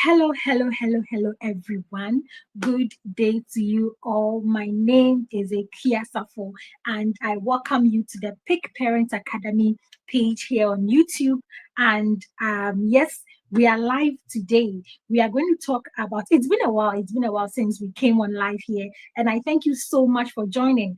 Hello, hello, hello, hello, everyone. Good day to you all. My name is Akia Safo, and I welcome you to the Pick Parent Academy page here on YouTube. And yes, we are live today. We are going to talk about. It's been a while. It's been a while since we came on live here, and I thank you so much for joining.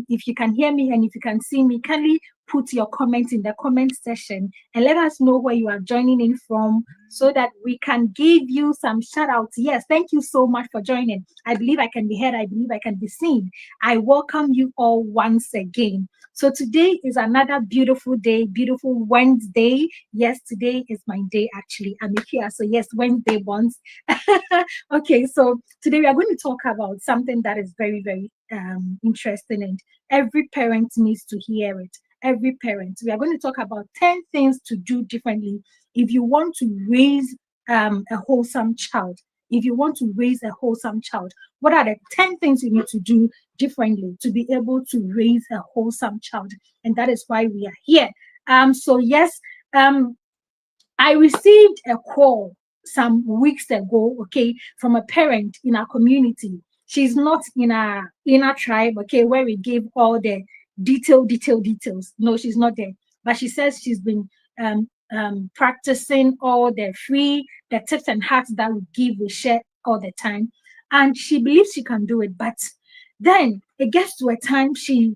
If you can hear me and if you can see me, kindly put your comments in the comment section and let us know where you are joining in from so that we can give you some shout outs. Yes, thank you so much for joining. I believe I can be heard. I believe I can be seen. I welcome you all once again. So today is another beautiful day, beautiful Wednesday. Yes, today is my day actually. I'm here. So yes, Wednesday once. Okay, so today we are going to talk about something that is very, very interesting and every parent needs to hear it. Every parent. We are going to talk about 10 things to do differently if you want to raise a wholesome child. If you want to raise a wholesome child, what are the 10 things you need to do differently to be able to raise a wholesome child? And that is why we are here. So yes, I received a call some weeks ago, okay, from a parent in our community. She's not in our tribe, okay, where we give all the details. No, she's not there. But she says she's been practicing all the tips and hacks that we share all the time. And she believes she can do it. But then it gets to a time she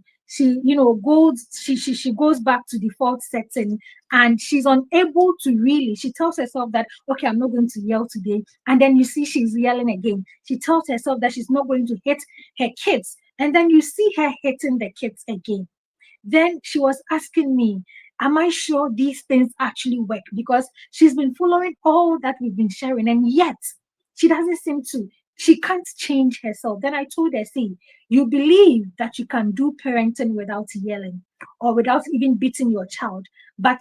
goes back to default setting and she's unable to really, she tells herself that, okay, I'm not going to yell today. And then you see she's yelling again. She tells herself that she's not going to hit her kids. And then you see her hitting the kids again. Then she was asking me, am I sure these things actually work? Because she's been following all that we've been sharing, and yet she doesn't seem to. She can't change herself. Then I told her, see, you believe that you can do parenting without yelling or without even beating your child, but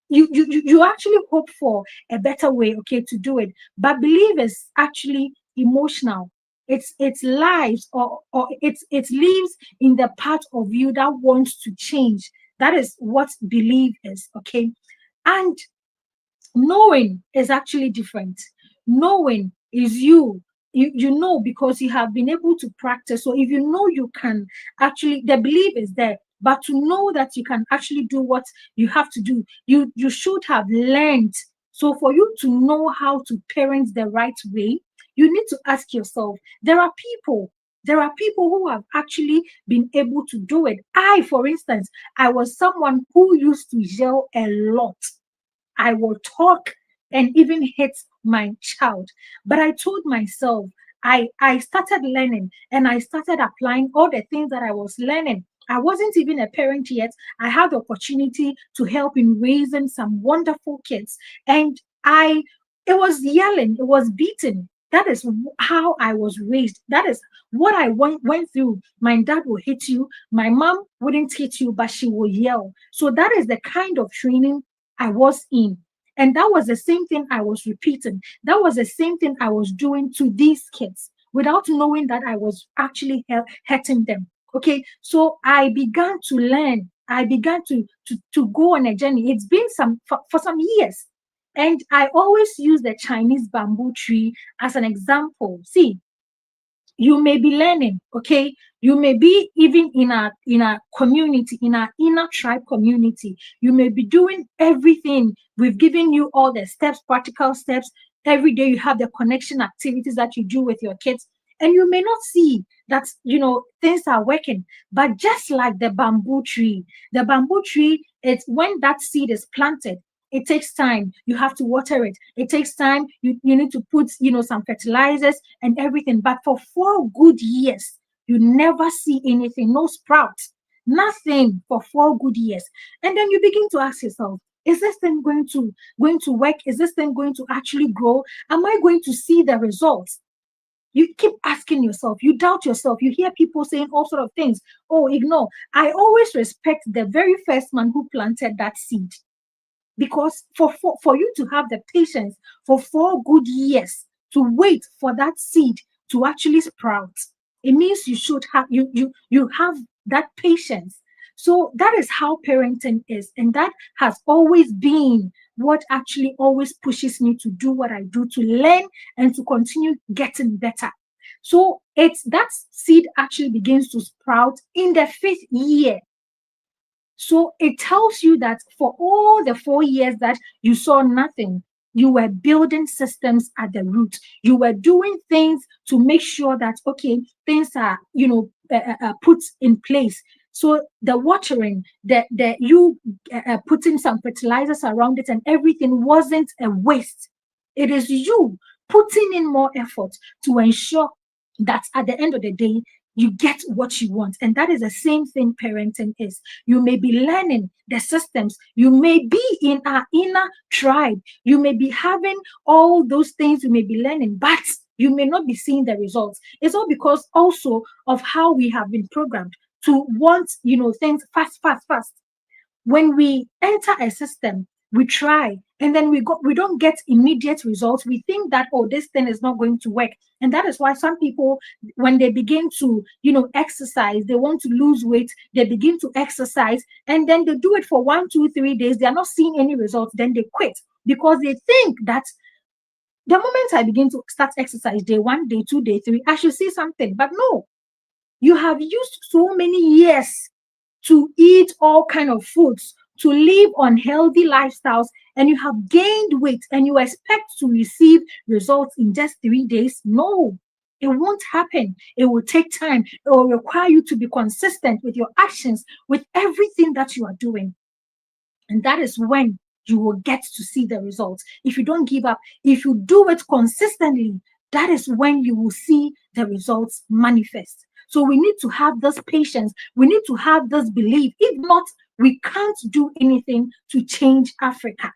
you actually hope for a better way, okay, to do it. But belief is actually emotional. It's lives or it lives in the part of you that wants to change. That is what belief is, okay. And knowing is actually different. Knowing is you know because you have been able to practice. So if you know you can actually, the belief is there, but to know that you can actually do what you have to do, you should have learned. So for you to know how to parent the right way, you need to ask yourself, there are people who have actually been able to do it. For instance, I was someone who used to yell a lot. I will talk and even hit my child. But I told myself, I started learning and I started applying all the things that I was learning. I wasn't even a parent yet. I had the opportunity to help in raising some wonderful kids. And it was yelling, it was beating. That is how I was raised. That is what I went through. My dad will hit you. My mom wouldn't hit you, but she will yell. So that is the kind of training I was in. And that was the same thing I was repeating. That was the same thing I was doing to these kids without knowing that I was actually hurting them. Okay. So I began to learn. I began to go on a journey. It's been for some years. And I always use the Chinese bamboo tree as an example. See, you may be learning, okay, you may be even in a community, in our inner tribe community, you may be doing everything. We've given you all the steps, practical steps. Every day you have the connection activities that you do with your kids, and you may not see that things are working. But just like the bamboo tree, it's when that seed is planted, it takes time. You have to water it. It takes time. You need to put, some fertilizers and everything. But for 4 good years, you never see anything, no sprouts, nothing for 4 good years. And then you begin to ask yourself, is this thing going to work? Is this thing going to actually grow? Am I going to see the results? You keep asking yourself, you doubt yourself, you hear people saying all sort of things. Oh, ignore. I always respect the very first man who planted that seed, because for you to have the patience for 4 good years to wait for that seed to actually sprout, it means you should have you have that patience So that is how parenting is. And that has always been what actually always pushes me to do what I do, to learn and to continue getting better. So it's that seed actually begins to sprout in the fifth year. So it tells you that for all the 4 years that you saw nothing, you were building systems at the root. You were doing things to make sure that, okay, things are, put in place. So the watering, the you putting some fertilizers around it and everything wasn't a waste. It is you putting in more effort to ensure that at the end of the day, you get what you want. And that is the same thing parenting is. You may be learning the systems. You may be in our inner tribe. You may be having all those things you may be learning, but you may not be seeing the results. It's all because also of how we have been programmed to want, things fast, fast, fast. When we enter a system, we try and then we don't get immediate results. We think that, oh, this thing is not going to work. And that is why some people, when they begin to exercise, they want to lose weight, they begin to exercise, and then they do it for 1 2 3 days, they are not seeing any results, then they quit because they think that the moment I begin to start exercise, day 1, day 2, day 3, I should see something. But no, you have used so many years to eat all kind of foods, to live on healthy lifestyles, and you have gained weight and you expect to receive results in just 3 days. No, it won't happen. It will take time. It will require you to be consistent with your actions, with everything that you are doing. And that is when you will get to see the results. If you don't give up, if you do it consistently, that is when you will see the results manifest. So we need to have this patience. We need to have this belief. If not, we can't do anything to change Africa.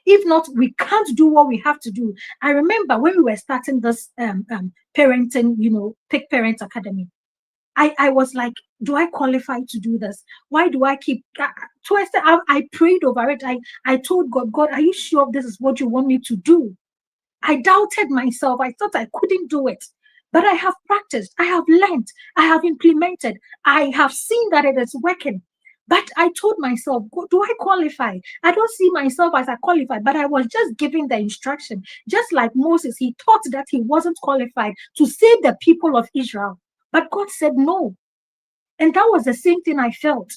If not, we can't do what we have to do. I remember when we were starting this parenting, Pick Parent Academy, I was like, do I qualify to do this? Why do I keep twice? I prayed over it. I told God, God, are you sure this is what you want me to do? I doubted myself. I thought I couldn't do it. But I have practiced, I have learned, I have implemented, I have seen that it is working. But I told myself, do I qualify? I don't see myself as a qualified, but I was just giving the instruction. Just like Moses, he thought that he wasn't qualified to save the people of Israel. But God said no. And that was the same thing I felt.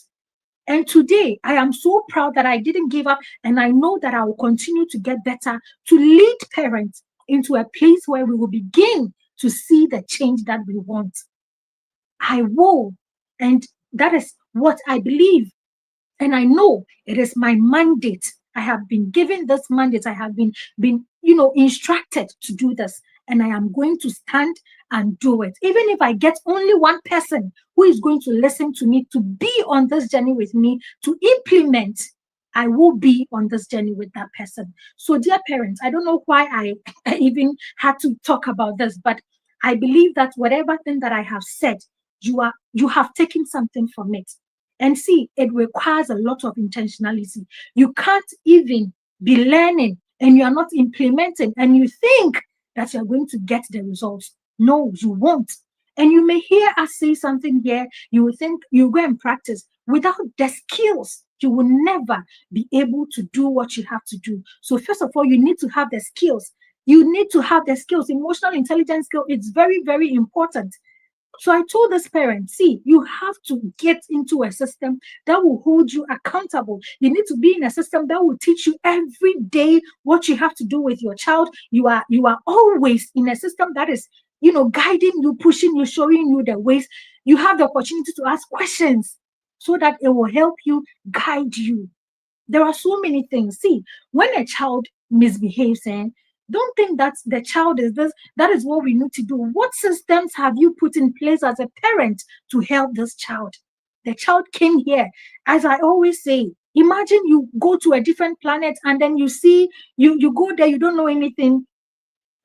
And today, I am so proud that I didn't give up. And I know that I will continue to get better, to lead parents into a place where we will begin to see the change that we want. I will. And that is what I believe. And I know it is my mandate. I have been given this mandate. I have been instructed to do this. And I am going to stand and do it. Even if I get only one person who is going to listen to me, to be on this journey with me, to implement, I will be on this journey with that person. So, dear parents, I don't know why I even had to talk about this, but I believe that whatever thing that I have said, you have taken something from it. And see, it requires a lot of intentionality. You can't even be learning and you are not implementing and you think that you're going to get the results. No, you won't. And you may hear us say something here, you will think you go and practice. Without the skills, you will never be able to do what you have to do. So first of all, you need to have the skills. You need to have the skills. Emotional intelligence skill, it's very, very important. So I told this parent, see, you have to get into a system that will hold you accountable. You need to be in a system that will teach you every day what you have to do with your child. You are always in a system that is, guiding you, pushing you, showing you the ways. You have the opportunity to ask questions so that it will help you, guide you. There are so many things. See, when a child misbehaves, and don't think that the child is this, that is what we need to do. What systems have you put in place as a parent to help this child? The child came here. As I always say, imagine you go to a different planet and then you see, you go there, you don't know anything.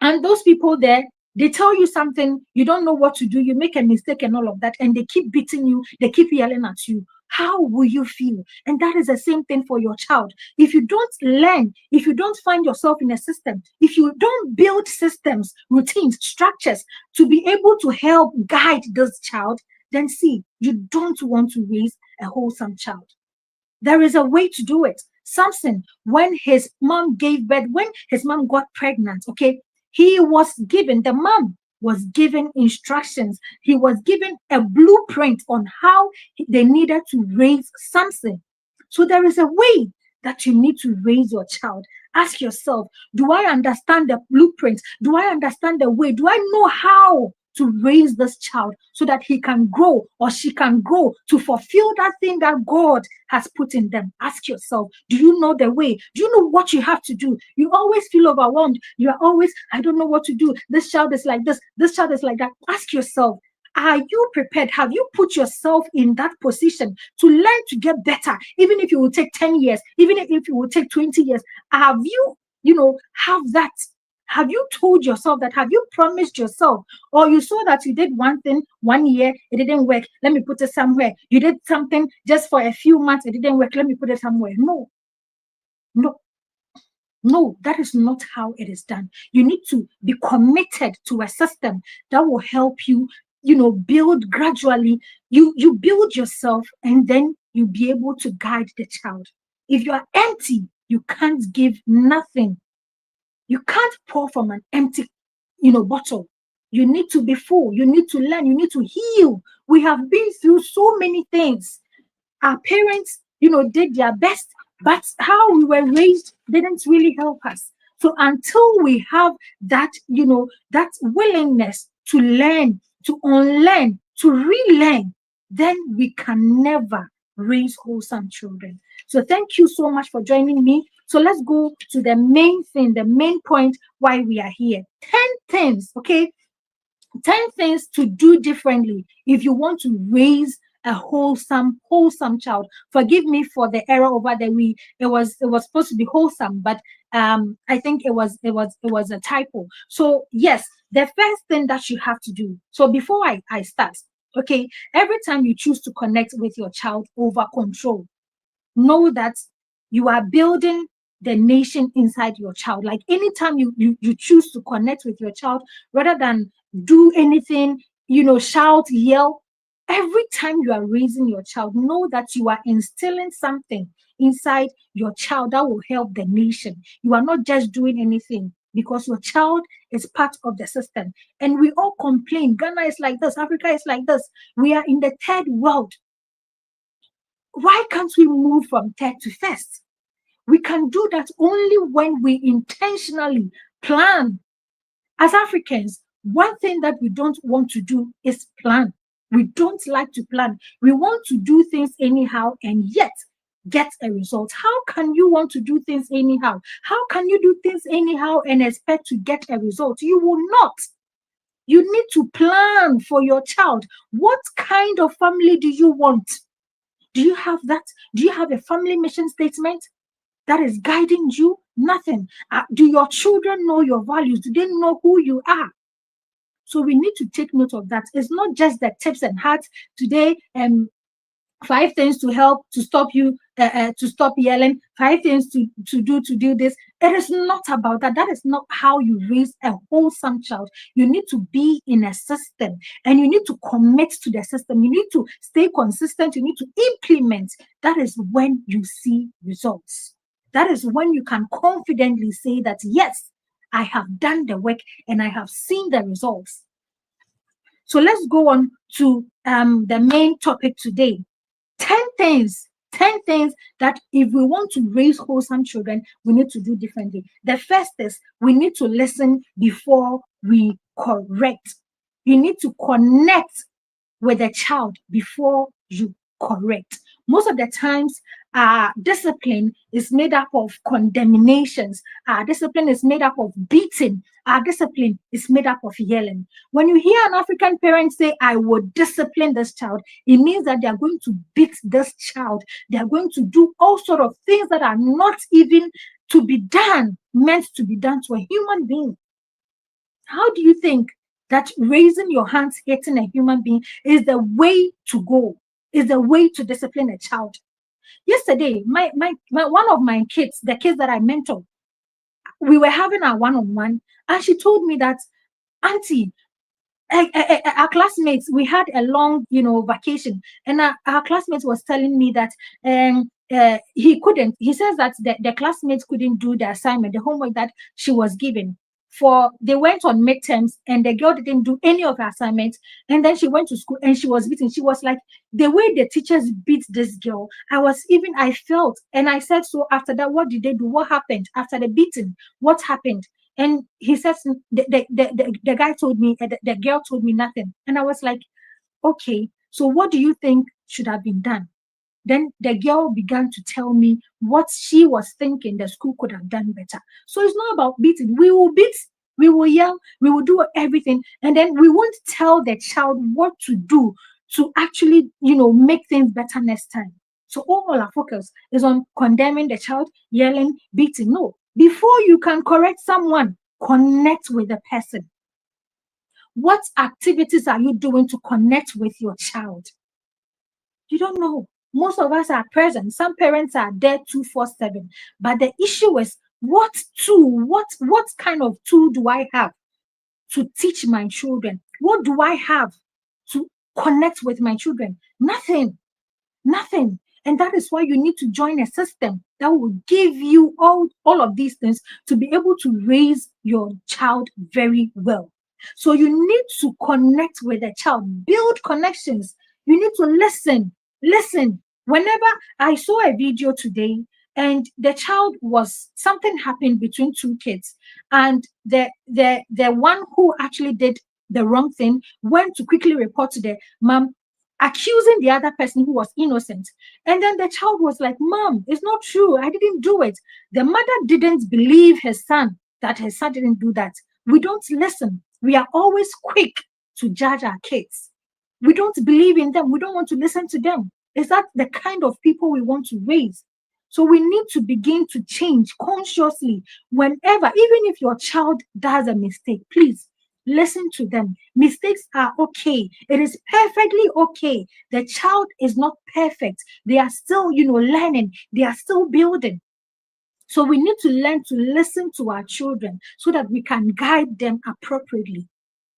And those people there, they tell you something, you don't know what to do, you make a mistake and all of that, and they keep beating you, they keep yelling at you. How will you feel? And that is the same thing for your child. If you don't learn, if you don't find yourself in a system, if you don't build systems, routines, structures to be able to help guide this child, then see, you don't want to raise a wholesome child. There is a way to do it. Samson, when his mom gave birth, when his mom got pregnant, okay, the mom was given instructions. He was given a blueprint on how they needed to raise Samson. So there is a way that you need to raise your child. Ask yourself, do I understand the blueprint? Do I understand the way? Do I know how to raise this child so that he can grow or she can grow to fulfill that thing that God has put in them? Ask yourself, do you know the way? Do you know what you have to do? You always feel overwhelmed. You are always, I don't know what to do. This child is like this child is like that. Ask yourself, are you prepared? Have you put yourself in that position to learn to get better? Even if it will take 10 years, even if it will take 20 years, have you, have that? Have you told yourself that? Have you promised yourself? Or you saw that you did one thing 1 year, it didn't work. Let me put it somewhere. You did something just for a few months, it didn't work. Let me put it somewhere. No, no, no, that is not how it is done. You need to be committed to a system that will help you, build gradually. You build yourself and then you be able to guide the child. If you are empty, you can't give nothing. You can't pour from an empty, bottle. You need to be full. You need to learn. You need to heal. We have been through so many things. Our parents, did their best, but how we were raised didn't really help us. So until we have that, that willingness to learn, to unlearn, to relearn, then we can never raise wholesome children. So thank you so much for joining me. So let's go to the main thing, the main point why we are here. 10 things, okay? 10 things to do differently if you want to raise a wholesome child. Forgive me for the error over there. It was supposed to be wholesome, but I think it was a typo. So yes, the first thing that you have to do. So before I start, okay, every time you choose to connect with your child over control, know that you are building the nation inside your child. Like anytime you choose to connect with your child rather than do anything, shout, yell, every time you are raising your child, know that you are instilling something inside your child that will help the nation. You are not just doing anything because your child is part of the system. And we all complain, Ghana is like this, Africa is like this. We are in the third world. Why can't we move from third to first? We can do that only when we intentionally plan. As Africans, one thing that we don't want to do is plan. We don't like to plan. We want to do things anyhow and yet get a result. How can you want to do things anyhow? How can you do things anyhow and expect to get a result? You will not. You need to plan for your child. What kind of family do you want? Do you have that? Do you have a family mission statement that is guiding you? Nothing. Do your children know your values? Do they know who you are? So we need to take note of that. It's not just the tips and hacks today. 5 things to help to stop you to stop yelling. 5 things to do this. It is not about that. That is not how you raise a wholesome child. You need to be in a system and you need to commit to the system. You need to stay consistent. You need to implement. That is when you see results. That is when you can confidently say that, yes, I have done the work and I have seen the results. So let's go on to the main topic today. 10 things that if we want to raise wholesome children, we need to do differently. The first is we need to listen before we correct. You need to connect with the child before you correct. Most of the times, discipline is made up of condemnations. Discipline is made up of beating. Discipline is made up of yelling. When you hear an African parent say, I will discipline this child, it means that they are going to beat this child. They are going to do all sort of things that are not even to be done, meant to be done to a human being. How do you think that raising your hands, hitting a human being is the way to go, is the way to discipline a child? Yesterday, my one of my kids, the kids that I mentor, we were having our one-on-one, and she told me that, Auntie, Our classmates, we had a long, vacation, and our classmates was telling me that he couldn't. He says that the classmates couldn't do the assignment, the homework that she was given. For they went on midterms, and the girl didn't do any of her assignments, and then she went to school and she was beaten. She was like, the way the teachers beat this girl, I felt, and I said, so after that, what did they do? What happened after the beating? What happened? And he says the guy told me, the girl told me nothing. And I was like, okay, so what do you think should have been done? Then the girl began to tell me what she was thinking the school could have done better. So it's not about beating. We will beat, we will yell, we will do everything, and then we won't tell the child what to do to actually, make things better next time. So all our focus is on condemning the child, yelling, beating. No, before you can correct someone, connect with the person. What activities are you doing to connect with your child? You don't know. Most of us are present. Some parents are there 247. But the issue is, what tool, what kind of tool do I have to teach my children? What do I have to connect with my children? Nothing. Nothing. And that is why you need to join a system that will give you all of these things to be able to raise your child very well. So you need to connect with the child, build connections. You need to listen. Listen. Whenever I saw a video today, and the child was something happened between two kids, and the one who actually did the wrong thing went to quickly report to the mom, accusing the other person who was innocent. And then the child was like, Mom, it's not true. I didn't do it. The mother didn't believe his son, that his son didn't do that. We don't listen. We are always quick to judge our kids. We don't believe in them. We don't want to listen to them. Is that the kind of people we want to raise? So we need to begin to change consciously whenever, even if your child does a mistake, please listen to them. Mistakes are okay. It is perfectly okay. The child is not perfect. They are still, learning. They are still building. So we need to learn to listen to our children so that we can guide them appropriately.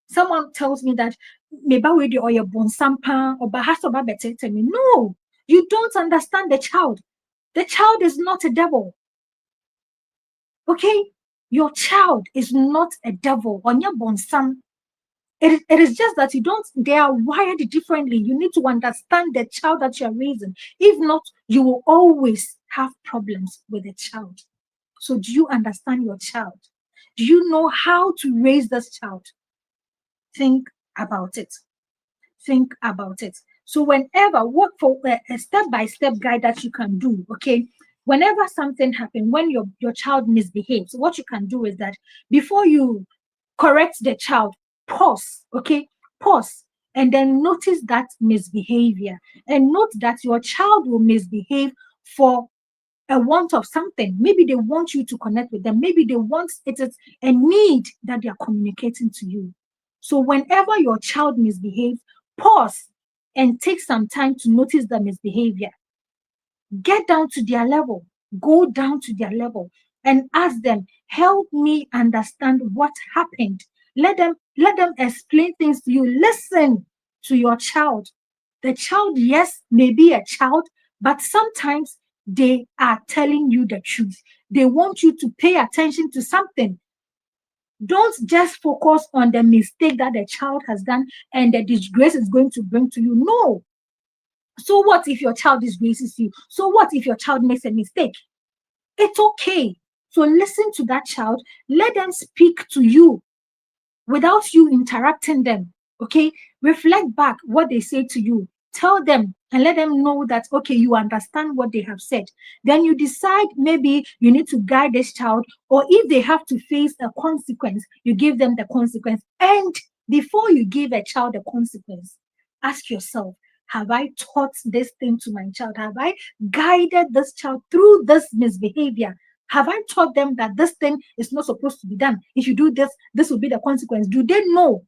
Someone tells me that maybe we or your bonsampa or bahasoba betete me. No, you don't understand the child. The child is not a devil. Okay? Your child is not a devil. On your bonsam. It is just that they are wired differently. You need to understand the child that you're raising. If not, you will always have problems with the child. So do you understand your child? Do you know how to raise this child? Think about it. Think about it. So whenever, work for a step-by-step guide that you can do, okay? Whenever something happens, when your child misbehaves, what you can do is that before you correct the child, pause, okay? Pause, and then notice that misbehavior, and note that your child will misbehave for a want of something. Maybe they want you to connect with them. Maybe it is a need that they are communicating to you. So whenever your child misbehaves, pause and take some time to notice the misbehavior. Get down to their level. Go down to their level and ask them, help me understand what happened. Let them explain things to you. Listen to your child. The child, yes, may be a child, but sometimes they are telling you the truth. They want you to pay attention to something. Don't just focus on the mistake that the child has done and the disgrace is going to bring to you. No. So what if your child disgraces you? So what if your child makes a mistake? It's okay. So listen to that child. Let them speak to you without you interrupting them. Okay? Reflect back what they say to you. Tell them and let them know that, okay, you understand what they have said. Then you decide maybe you need to guide this child, or if they have to face a consequence, you give them the consequence. And before you give a child a consequence, ask yourself, have I taught this thing to my child? Have I guided this child through this misbehavior? Have I taught them that this thing is not supposed to be done? If you do this, this will be the consequence. Do they know?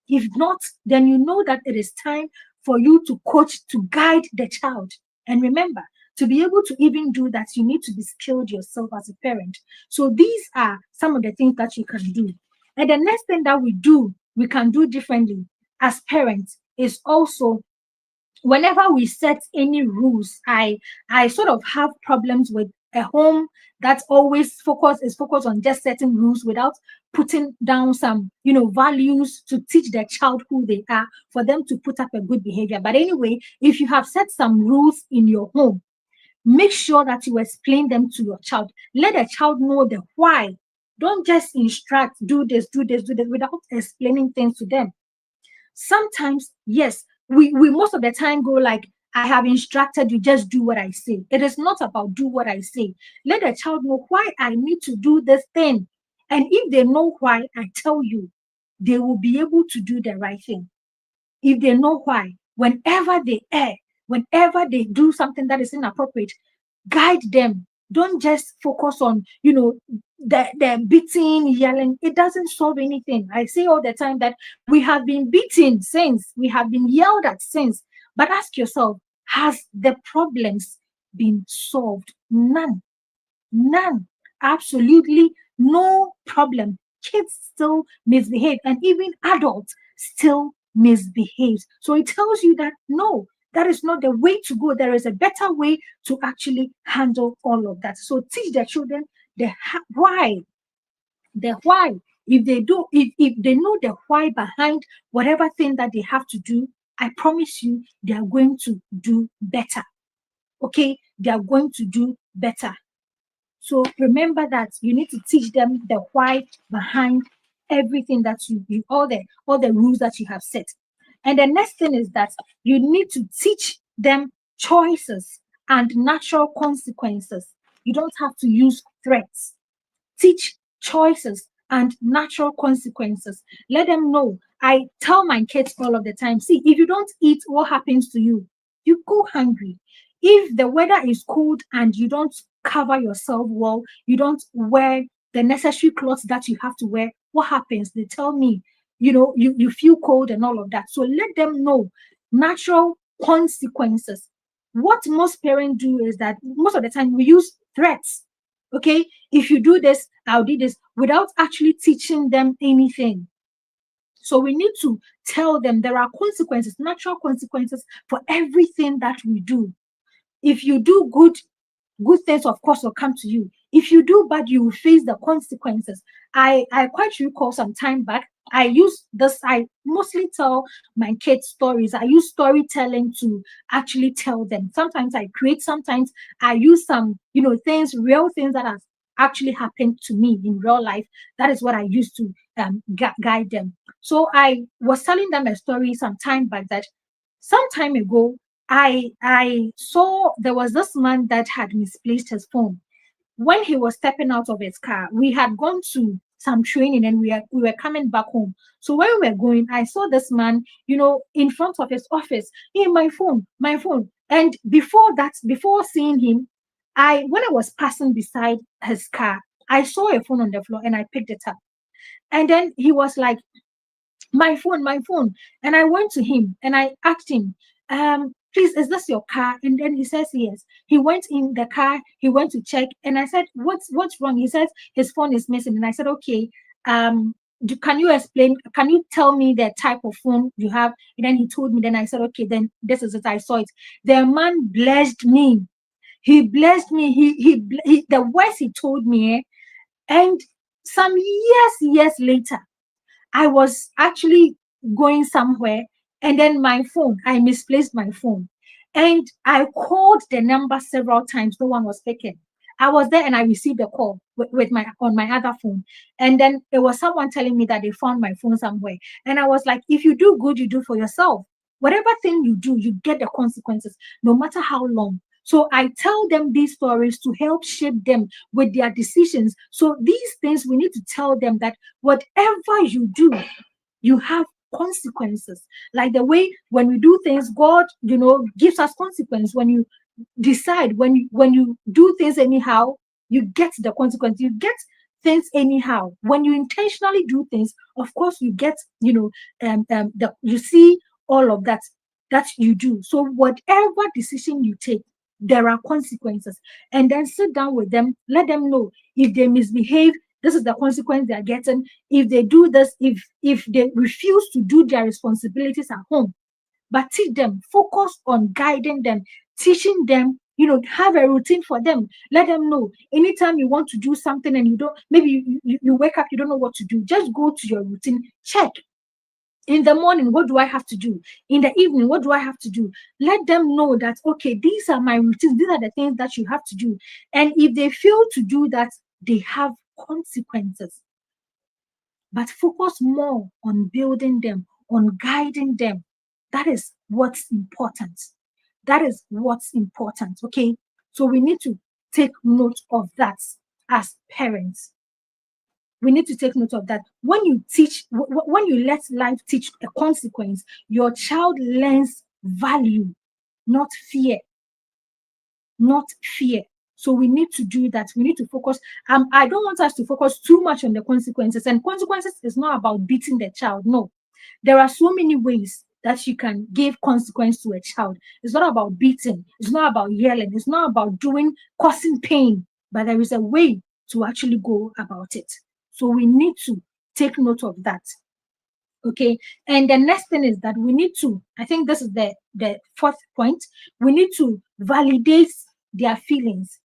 If not, then you know that it is time for you to coach, to guide the child. And remember, to be able to even do that, you need to be skilled yourself as a parent. So these are some of the things that you can do. And the next thing that we do we can do differently as parents is also whenever we set any rules, I sort of have problems with a home that's always focused on just setting rules without putting down some values to teach the child who they are, for them to put up a good behavior. But anyway, if you have set some rules in your home, make sure that you explain them to your child. Let the child know the why. Don't just instruct, do this, do this, do this, without explaining things to them. Sometimes, yes, we most of the time go like, I have instructed you, just do what I say. It is not about do what I say. Let the child know why I need to do this thing. And if they know why I tell you, they will be able to do the right thing. If they know why, whenever they err, whenever they do something that is inappropriate, guide them. Don't just focus on, the beating, yelling. It doesn't solve anything. I say all the time that we have been beaten since, we have been yelled at since. But ask yourself, has the problems been solved? None. None. Absolutely no problem. Kids still misbehave, and even adults still misbehave. So it tells you that no, that is not the way to go. There is a better way to actually handle all of that. So teach the children why. The why. If they know the why behind whatever thing that they have to do, I promise you they are going to do better. Okay, they are going to do better. So remember that you need to teach them the why behind everything that all the rules that you have set. And the next thing is that you need to teach them choices and natural consequences. You don't have to use threats. Teach choices and natural consequences. Let them know. I tell my kids all of the time, see, if you don't eat, what happens to you? You go hungry. If the weather is cold and you don't cover yourself well, you don't wear the necessary clothes that you have to wear, what happens? They tell me, you feel cold and all of that. So let them know natural consequences. What most parents do is that most of the time we use threats. Okay, if you do this, I'll do this, without actually teaching them anything. So we need to tell them there are consequences, natural consequences for everything that we do. If you do good things, of course, will come to you. If you do bad, you will face the consequences. I quite recall some time back, I mostly tell my kids stories. I use storytelling to actually tell them. Sometimes I create, sometimes I use some, things, real things that have actually happened to me in real life. That is what I used to guide them. So I was telling them a story some time back that some time ago, I saw there was this man that had misplaced his phone. When he was stepping out of his car, we had gone to some training and we were coming back home. So when we were going, I saw this man, in front of his office. Hey, my phone, my phone. And before seeing him, when I was passing beside his car, I saw a phone on the floor and I picked it up. And then he was like, my phone, my phone. And I went to him and I asked him, please, is this your car? And then he says yes. He went in the car, he went to check, and I said, what's wrong? He says his phone is missing. And I said, okay, can you explain? Can you tell me the type of phone you have? And then he told me. Then I said, okay, then this is it. I saw it. The man blessed me. He blessed me. The words he told me, and some years later, I was actually going somewhere, and then I misplaced my phone. And I called the number several times. No one was picking. I was there and I received a call with my on my other phone. And then it was someone telling me that they found my phone somewhere. And I was like, if you do good, you do for yourself. Whatever thing you do, you get the consequences, no matter how long. So I tell them these stories to help shape them with their decisions. So these things we need to tell them that whatever you do, you have consequences. Like the way when we do things, God, gives us consequence. When you decide, when you do things anyhow, you get the consequence. You get things anyhow. When you intentionally do things, of course, you get, you see all of that you do. So whatever decision you take, there are consequences. And then sit down with them, let them know if they misbehave, This is the consequence they are getting if they do this, if they refuse to do their responsibilities at home. But teach them, focus on guiding them, teaching them, have a routine for them. Let them know anytime you want to do something and you don't, maybe you wake up, you don't know what to do, just go to your routine, check. In the morning, what do I have to do? In the evening, what do I have to do? Let them know that, okay, these are my routines. These are the things that you have to do. And if they fail to do that, they have consequences. But focus more on building them, on guiding them. That is what's important. That is what's important. Okay. So we need to take note of that as parents. We need to take note of that. When you teach, when you let life teach a consequence, your child learns value, not fear. Not fear. So we need to do that. We need to focus. I don't want us to focus too much on the consequences. And consequences is not about beating the child. No. There are so many ways that you can give consequence to a child. It's not about beating. It's not about yelling. It's not about causing pain. But there is a way to actually go about it. So we need to take note of that. Okay. And the next thing is that we need to, I think this is the fourth point, we need to validate their feelings.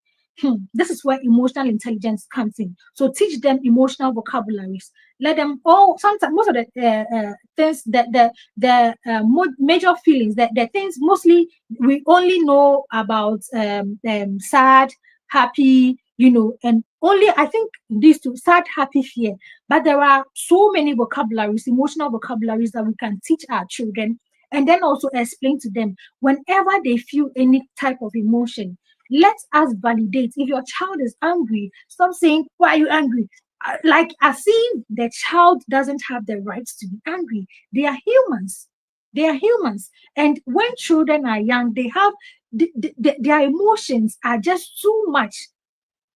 This is where emotional intelligence comes in. So teach them emotional vocabularies. Let them sometimes most of the things that major feelings, the things mostly we only know about sad, happy, and only I think these two, sad, happy, fear. But there are so many vocabularies, emotional vocabularies that we can teach our children, and then also explain to them whenever they feel any type of emotion. Let us validate. If your child is angry, stop saying, "Why are you angry?" Like as if the child doesn't have the rights to be angry. They are humans. They are humans. And when children are young, they have their emotions are just too much.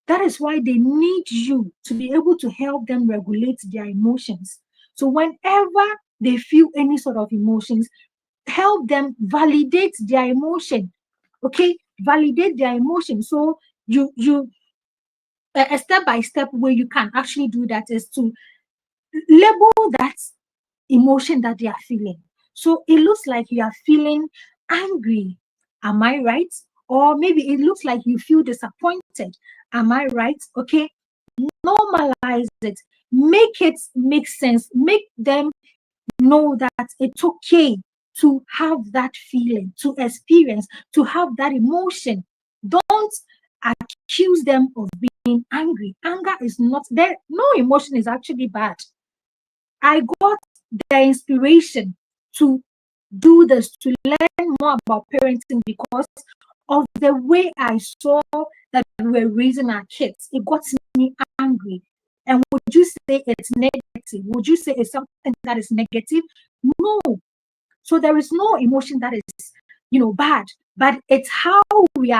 That is why they need you to be able to help them regulate their emotions. So whenever they feel any sort of emotions, help them validate their emotion. Okay, validate their emotion. So you a step by step way you can actually do that is to label that emotion that they are feeling. So it looks like you are feeling angry. Am I right? Or maybe it looks like you feel disappointed. Am I right? Okay. Normalize it. Make it make sense. Make them know that it's okay to have that feeling, to experience, to have that emotion. Don't accuse them of being angry. Anger is not there. No emotion is actually bad. I got the inspiration to do this, to learn more about parenting because of the way I saw that we were raising our kids. It got me angry. And would you say it's negative? Would you say it's something that is negative? No. So there is no emotion that is, bad, but it's how we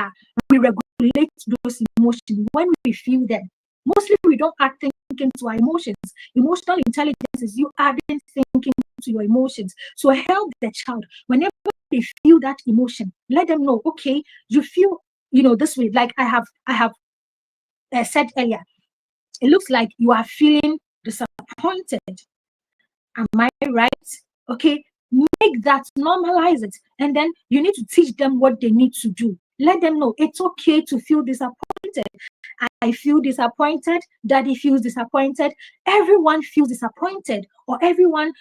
regulate those emotions when we feel them. Mostly we don't add thinking to our emotions. Emotional intelligence is you adding thinking to your emotions. So help the child whenever they feel that emotion. Let them know, okay, you feel, this way. Like I have said earlier, it looks like you are feeling disappointed. Am I right? Okay, make that, normalize it, and then you need to teach them what they need to do. Let them know it's okay to feel disappointed. I feel disappointed. Daddy feels disappointed. Everyone feels disappointed, or everyone,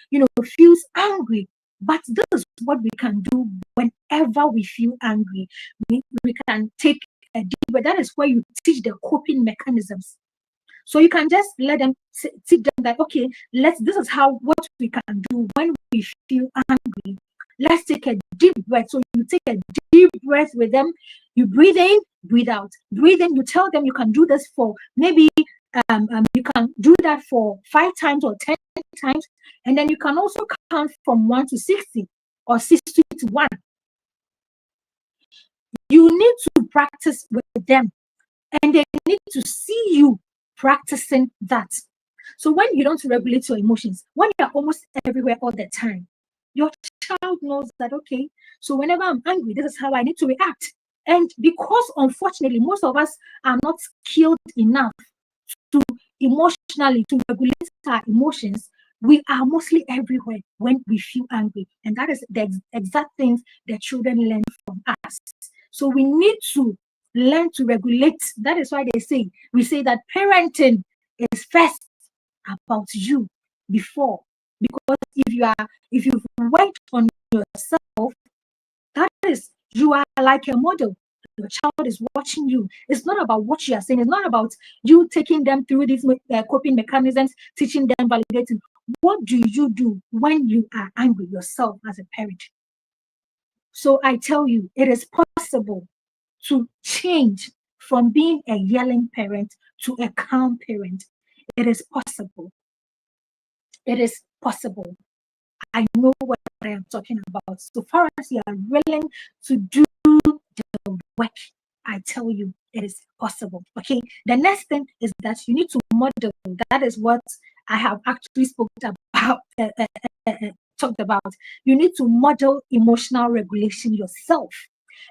feels angry. But this is what we can do whenever we feel angry. We can take a deep breath. That is where you teach the coping mechanisms. So you can just let them teach them that, okay, this is what we can do when we feel angry. Let's take a deep breath. So you take a deep breath with them. You breathe in, breathe out. Breathe in. You tell them you can do this for maybe you can do that for 5 times or 10 times, and then you can also count from 1 to 60 or 60 to 1. You need to practice with them, and they need to see you practicing that. So when you don't regulate your emotions, when you're almost everywhere all the time, your child knows that, okay, so whenever I'm angry, this is how I need to react. And because unfortunately, most of us are not skilled enough to emotionally, to regulate our emotions, we are mostly everywhere when we feel angry. And that is the exact things that children learn from us. So we need to learn to regulate. That is why we say that parenting is first about you before. Because if you've worked on yourself, that is, you are like a model. Your child is watching you. It's not about what you are saying. It's not about you taking them through these coping mechanisms, teaching them, validating. What do you do when you are angry yourself as a parent? So I tell you, it is possible to change from being a yelling parent to a calm parent. It is possible. It is possible. I know what I am talking about. So far as you are willing to do the work, I tell you, it is possible. Okay. The next thing is that you need to model. That is what I have actually talked about. You need to model emotional regulation yourself.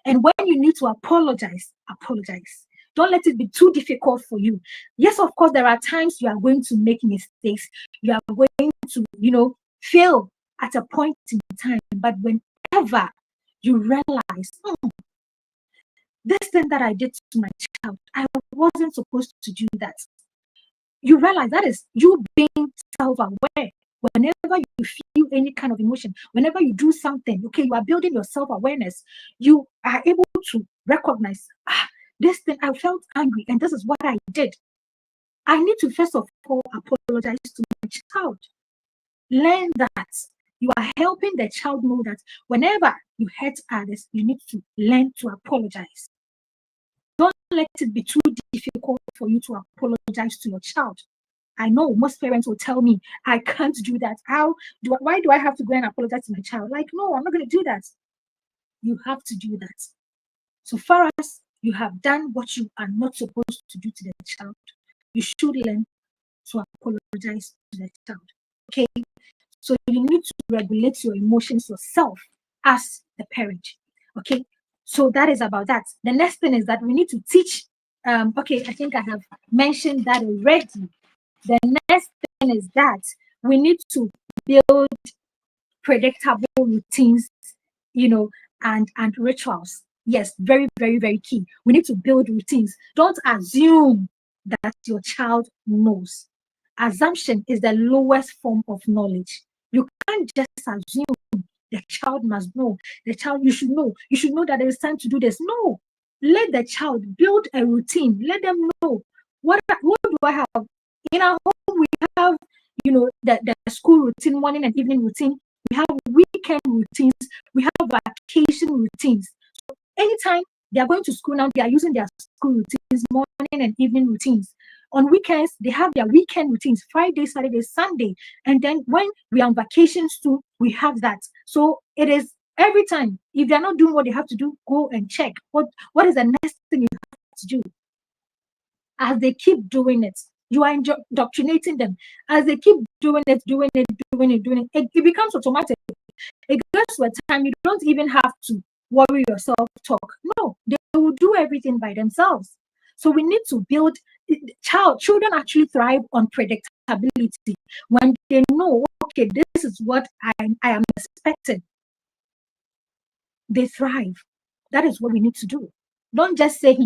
And when you need to apologize, apologize. Don't let it be too difficult for you. Yes, of course, there are times you are going to make mistakes. You are going to, fail at a point in time. But whenever you realize, this thing that I did to my child, I wasn't supposed to do that. You realize that is you being self-aware. Whenever you feel any kind of emotion, whenever you do something, okay, you are building your self-awareness. You are able to recognize, this thing, I felt angry, and this is what I did. I need to first of all apologize to my child. Learn that. You are helping the child know that whenever you hurt others, you need to learn to apologize. Don't let it be too difficult for you to apologize to your child. I know most parents will tell me, I can't do that. Why do I have to go and apologize to my child? Like, no, I'm not going to do that. You have to do that. So far as you have done what you are not supposed to do to the child, you should learn to apologize to the child. Okay? So you need to regulate your emotions yourself as the parent. Okay? So that is about that. The next thing is that we need to teach. Okay, I think I have mentioned that already. The next thing is that we need to build predictable routines, and rituals. Yes, very, very, very key. We need to build routines. Don't assume that your child knows. Assumption is the lowest form of knowledge. You can't just assume the child must know. You should know. You should know that it is time to do this. No. Let the child build a routine. Let them know what do I have. In our home, we have, the school routine, morning and evening routine. We have weekend routines. We have vacation routines. So anytime they are going to school now, they are using their school routines, morning and evening routines. On weekends, they have their weekend routines, Friday, Saturday, Sunday. And then when we are on vacations too, we have that. So it is every time. If they're not doing what they have to do, go and check. What is the next thing you have to do? As they keep doing it, you are indoctrinating them. As they keep doing it, it becomes automatic. It gets to a time you don't even have to worry yourself, talk. No, they will do everything by themselves. So we need to build children actually thrive on predictability. When they know, okay, this is what I am expecting, they thrive. That is what we need to do. Don't just say,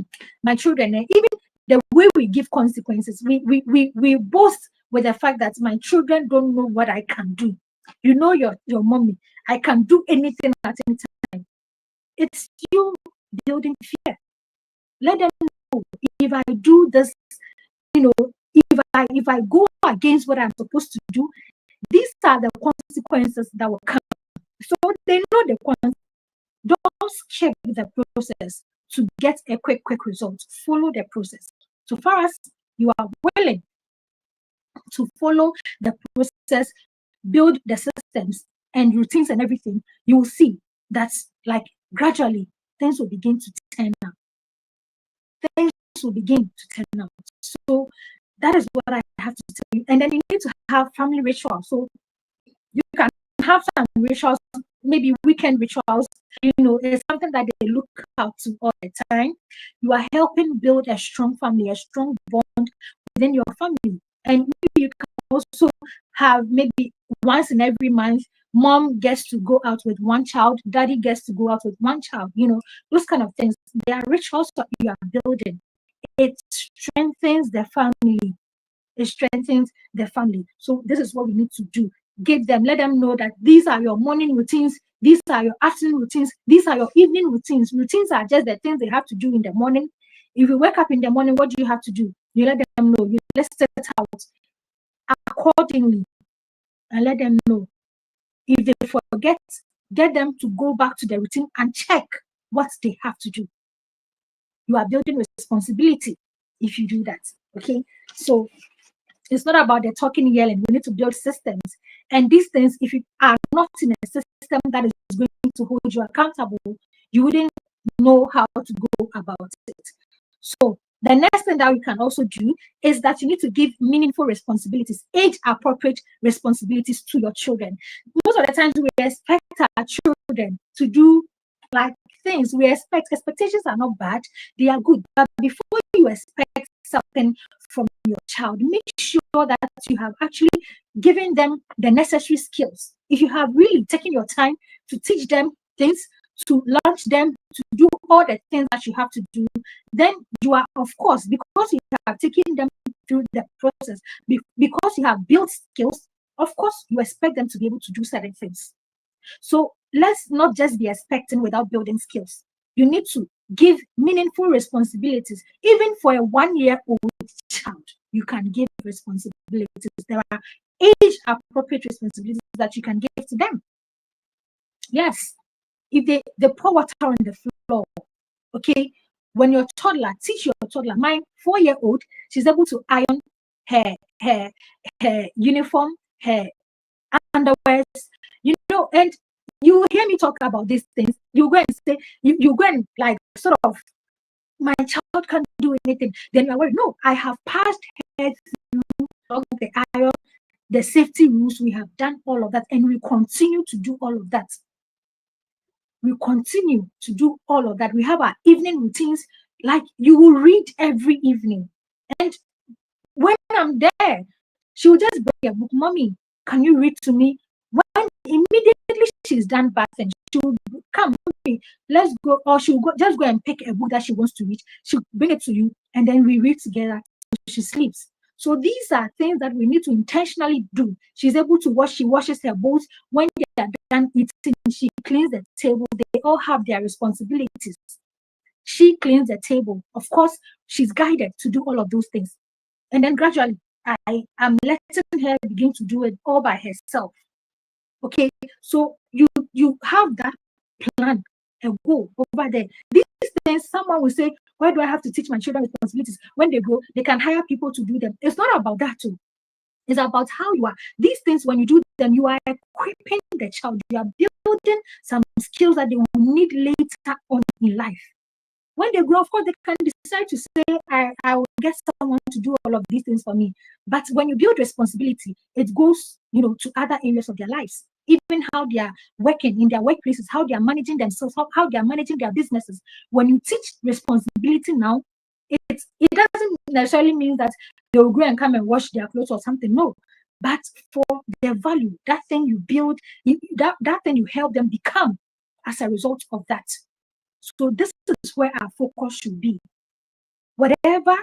my children, even the way we give consequences, we boast with the fact that my children don't know what I can do. You know your mommy, I can do anything at any time. It's you building fear. Let them know, if I do this, if I go against what I'm supposed to do, these are the consequences that will come. So they know the consequences. Don't skip the process to get a quick result. Follow the process. So far as you are willing to follow the process, build the systems and routines and everything, you will see that gradually things will begin to turn out. Things will begin to turn out. So that is what I have to tell you. And then you need to have family rituals. So you can have some rituals, maybe weekend rituals. It's something that they look out to all the time. You are helping build a strong family, a strong bond within your family. And maybe you can also have maybe once in every month, mom gets to go out with one child, daddy gets to go out with one child. Those kind of things. They are rituals that you are building. It strengthens the family. It strengthens the family. So this is what we need to do. Let them know that these are your morning routines, these are your afternoon routines, these are your evening routines. Routines are just the things they have to do in the morning. If you wake up in the morning, what do you have to do? You let them know. You let set out accordingly and let them know. If they forget, get them to go back to the routine and check what they have to do. You are building responsibility if you do that. Okay. So it's not about the talking yelling. We need to build systems. And these things, if you are not in a system that is going to hold you accountable, you wouldn't know how to go about it. So the next thing that we can also do is that you need to give meaningful responsibilities, age-appropriate responsibilities to your children. Most of the times we expect our children to do like things. Expectations are not bad, they are good. But before you expect something from your child, make sure that you have actually given them the necessary skills. If you have really taken your time to teach them things, to launch them, to do all the things that you have to do, then you are, of course, because you have taken them through the process, because you have built skills, of course, you expect them to be able to do certain things. So let's not just be expecting without building skills. You need to give meaningful responsibilities. Even for a 1-year-old child, you can give responsibilities. There are age-appropriate responsibilities that you can give to them. Yes, if they pour water on the floor, okay, when your toddler, teach your toddler. My 4-year-old, she's able to iron her uniform, her underwears, and you hear me talk about these things, you go and say, you go and like sort of, my child can't do anything. Then you're worried. No, I have passed her through all the iron, the safety rules. We have done all of that, and we continue to do all of that. We continue to do all of that. We have our evening routines, like you will read every evening. And when I'm there, she will just bring a book. Mommy, can you read to me? When immediately she's done bath and she will come, mommy, let's go, or she'll just go and pick a book that she wants to read. She'll bring it to you, and then we read together so she sleeps. So these are things that we need to intentionally do. She's able to wash, she washes her bowls. When they are done eating, she cleans the table. They all have their responsibilities. She cleans the table. Of course, she's guided to do all of those things. And then gradually, I am letting her begin to do it all by herself. Okay, so you have that plan, a goal over there. These things, someone will say, why do I have to teach my children responsibilities? When they grow, they can hire people to do them. It's not about that too. It's about how you are. These things, when you do them, you are equipping the child. You are building some skills that they will need later on in life. When they grow, of course, they can decide to say, I will get someone to do all of these things for me. But when you build responsibility, it goes, to other areas of their lives. Even how they are working in their workplaces, how they are managing themselves, how they are managing their businesses. When you teach responsibility now, it doesn't necessarily mean that they will go and come and wash their clothes or something. No. But for their value, that thing you build, that thing you help them become as a result of that. So this is where our focus should be. Whatever,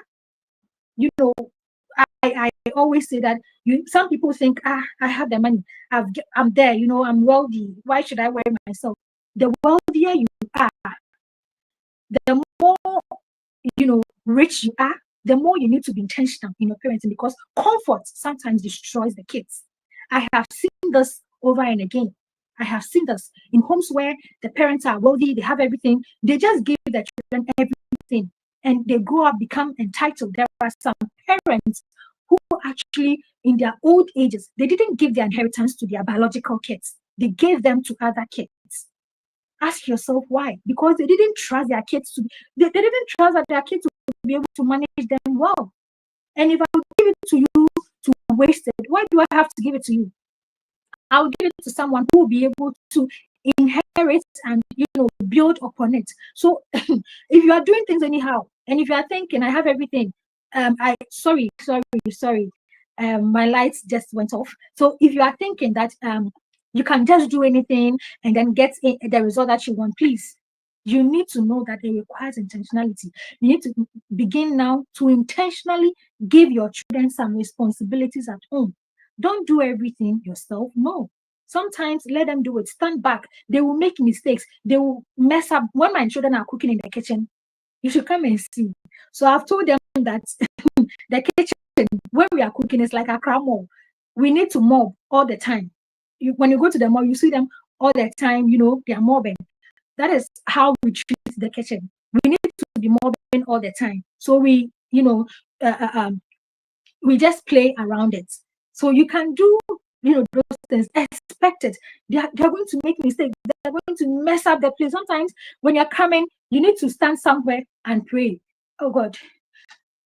I always say that some people think, I have the money, I'm there, I'm wealthy. Why should I worry myself? The wealthier you are, the more, rich you are, the more you need to be intentional in your parenting, because comfort sometimes destroys the kids. I have seen this over and again. I have seen this in homes where the parents are wealthy, they have everything. They just give their children everything, and they grow up, become entitled. There are some parents who actually, in their old ages, they didn't give their inheritance to their biological kids. They gave them to other kids. Ask yourself why. Because they didn't trust their kids they didn't trust that their kids would be able to manage them well. And if I would give it to you to waste it, why do I have to give it to you? I'll give it to someone who will be able to inherit and build upon it. So if you are doing things anyhow, and if you are thinking I have everything, sorry, my lights just went off. So if you are thinking that you can just do anything and then get the result that you want, please, you need to know that it requires intentionality. You need to begin now to intentionally give your children some responsibilities at home. Don't do everything yourself. No. Sometimes let them do it. Stand back. They will make mistakes. They will mess up. When my children are cooking in the kitchen, you should come and see. So I've told them that the kitchen, when we are cooking, it's like a mall. We need to mob all the time. When you go to the mall, you see them all the time, they are mobbing. That is how we treat the kitchen. We need to be mobbing all the time. So uh, uh, um, we just play around it. So you can do, those things. Expect it. They're going to make mistakes. They're going to mess up the place. Sometimes when you're coming, you need to stand somewhere and pray. Oh God,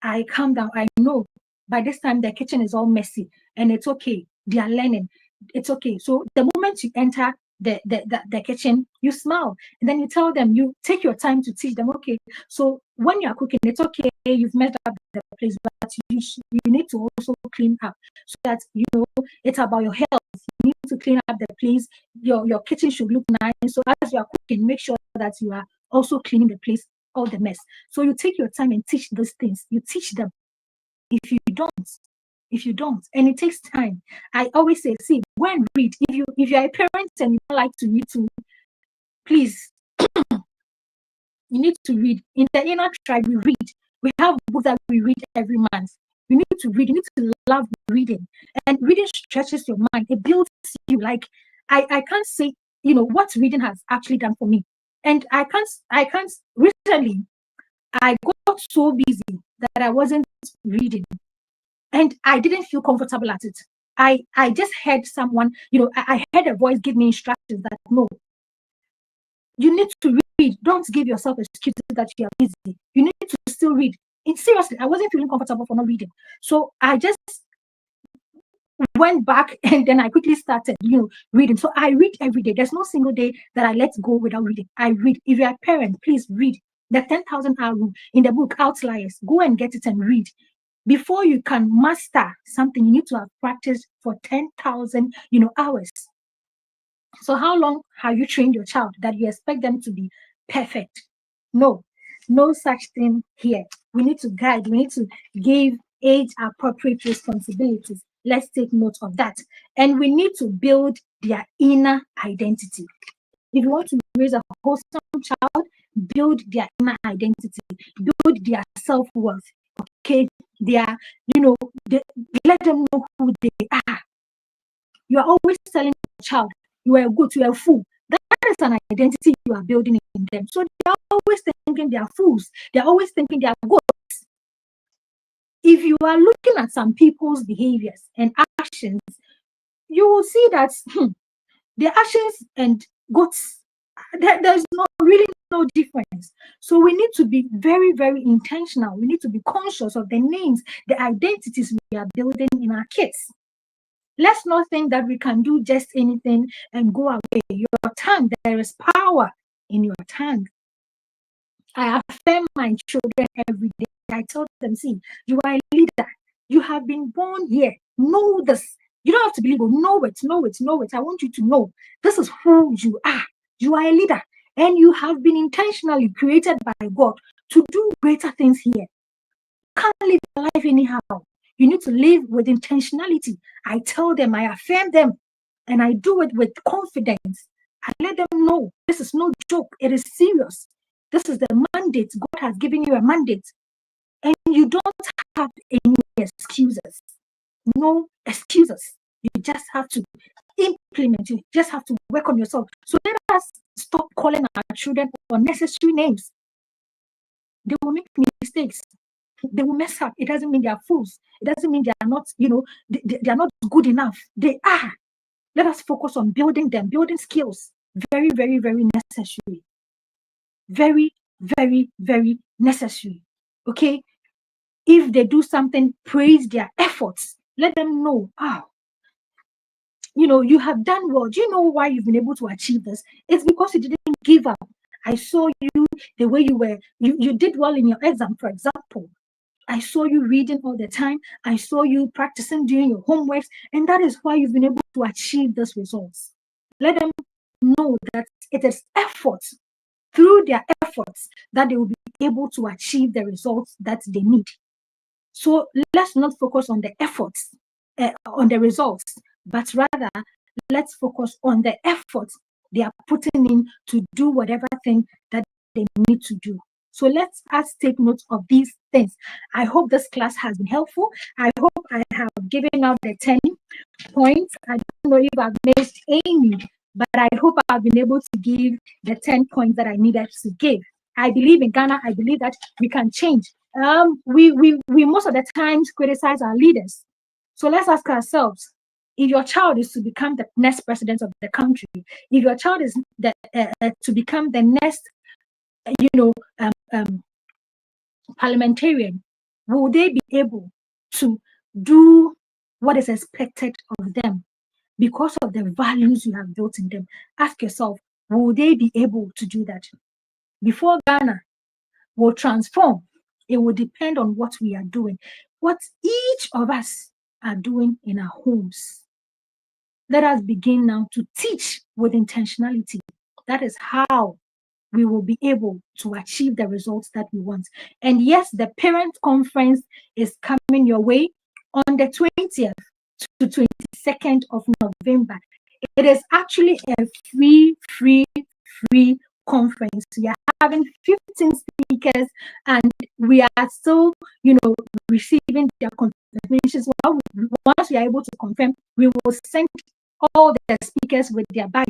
I calm down. I know by this time the kitchen is all messy and it's okay. They are learning. It's okay. So the moment you enter the kitchen, you smile and then you tell them, you take your time to teach them. Okay, so when you are cooking, it's okay. You've messed up the place, but you need to also clean up so that it's about your health. You need to clean up the place. Your kitchen should look nice. So as you are cooking, make sure that you are also cleaning the place, all the mess. So you take your time and teach those things. You teach them. If you don't, and it takes time. I always say, see, go and read. If you're a parent and you don't like to read too, please, you need to read. In the inner tribe, we read. We have books that we read every month. You need to read. You need to love reading. And reading stretches your mind. It builds you. Like, I can't say, what reading has actually done for me. And I can't, recently, I got so busy that I wasn't reading. And I didn't feel comfortable at it. I just heard someone, I heard a voice give me instructions that no, you need to read. Don't give yourself excuses that you are busy. You need to still read. And seriously, I wasn't feeling comfortable for not reading. So I just went back and then I quickly started, reading. So I read every day. There's no single day that I let go without reading. I read. If you're a parent, please read. The 10,000 hour rule in the book Outliers. Go and get it and read. Before you can master something, you need to have practiced for 10,000, hours. So how long have you trained your child that you expect them to be perfect? No such thing here. We need to guide. We need to give age-appropriate responsibilities. Let's take note of that. And we need to build their inner identity. If you want to raise a wholesome child, build their inner identity, build their self-worth. Okay, let them know who they are. You are always telling your child, you are good, you are a fool. That is an identity you are building in them. So they are always thinking they are fools. They are always thinking they are good. If you are looking at some people's behaviors and actions, you will see that their actions and goods, there's really no difference. So we need to be very, very intentional. We need to be conscious of the names, the identities we are building in our kids. Let's not think that we can do just anything and go away. Your tongue, there is power in your tongue. I affirm my children every day. I tell them, see, you are a leader. You have been born here. Know this. You don't have to believe it. Know it, know it, know it. I want you to know this is who you are. You are a leader. And you have been intentionally created by God to do greater things here. You can't live your life anyhow. You need to live with intentionality. I tell them, I affirm them, and I do it with confidence. I let them know this is no joke. It is serious. This is the mandate. God has given you a mandate. And you don't have any excuses. No excuses. You just have to implement. You just have to work on yourself. So let us stop calling our children unnecessary names. They will make mistakes. They will mess up. It doesn't mean they are fools. It doesn't mean they are not, they are not good enough. They are. Let us focus on building them, building skills. Very, very, very necessary. Very, very, very necessary. Okay? If they do something, praise their efforts. Let them know, you have done well. Do you know why you've been able to achieve this? It's because you didn't give up. I saw you the way you were. You did well in your exam, for example. I saw you reading all the time. I saw you practicing doing your homeworks. And that is why you've been able to achieve these results. Let them know that it is effort, through their efforts, that they will be able to achieve the results that they need. So let's not focus on the efforts, on the results, but rather let's focus on the efforts they are putting in to do whatever thing that they need to do. So let's us take note of these things. I hope this class has been helpful. I hope I have given out the 10 points. I don't know if I've missed any, but I hope I've been able to give the 10 points that I needed to give. I believe in Ghana. I believe that we can change. We most of the times criticize our leaders. So let's ask ourselves, if your child is to become the next president of the country, if your child is to become the next, you know, parliamentarian, will they be able to do what is expected of them because of the values you have built in them? Ask yourself, will they be able to do that? Before Ghana will transform, it will depend on what we are doing, what each of us are doing in our homes. Let us begin now to teach with intentionality. That is how we will be able to achieve the results that we want. And yes, the parent conference is coming your way on the 20th to 22nd of November. It is actually a free conference. We are having 15 speakers and we are still, receiving their confirmations. Once we are able to confirm, we will send all the speakers with their bio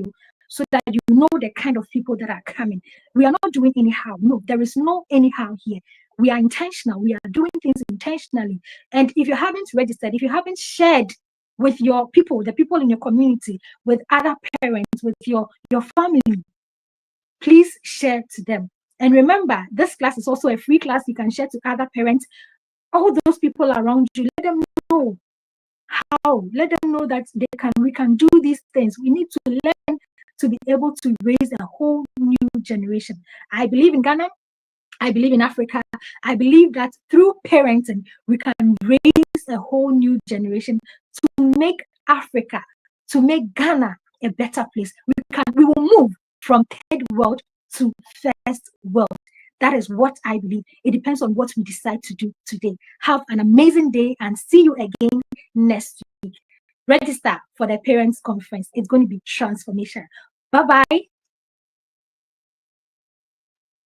so that you know the kind of people that are coming. We are not doing anyhow. No, there is no anyhow here. We are intentional. We are doing things intentionally. And if you haven't registered, if you haven't shared with your people, the people in your community, with other parents, with your family, please share to them. And remember, this class is also a free class. You can share to other parents, all those people around you. Let them know how. Let them know that we can do these things. We need to learn to be able to raise a whole new generation. I believe in Ghana. I believe in Africa. I believe that through parenting, we can raise a whole new generation to make Africa, to make Ghana a better place. We will move from third world to first world. That is what I believe. It depends on what we decide to do today. Have an amazing day and see you again next week. Register for the parents conference. It's going to be transformation. Bye-bye.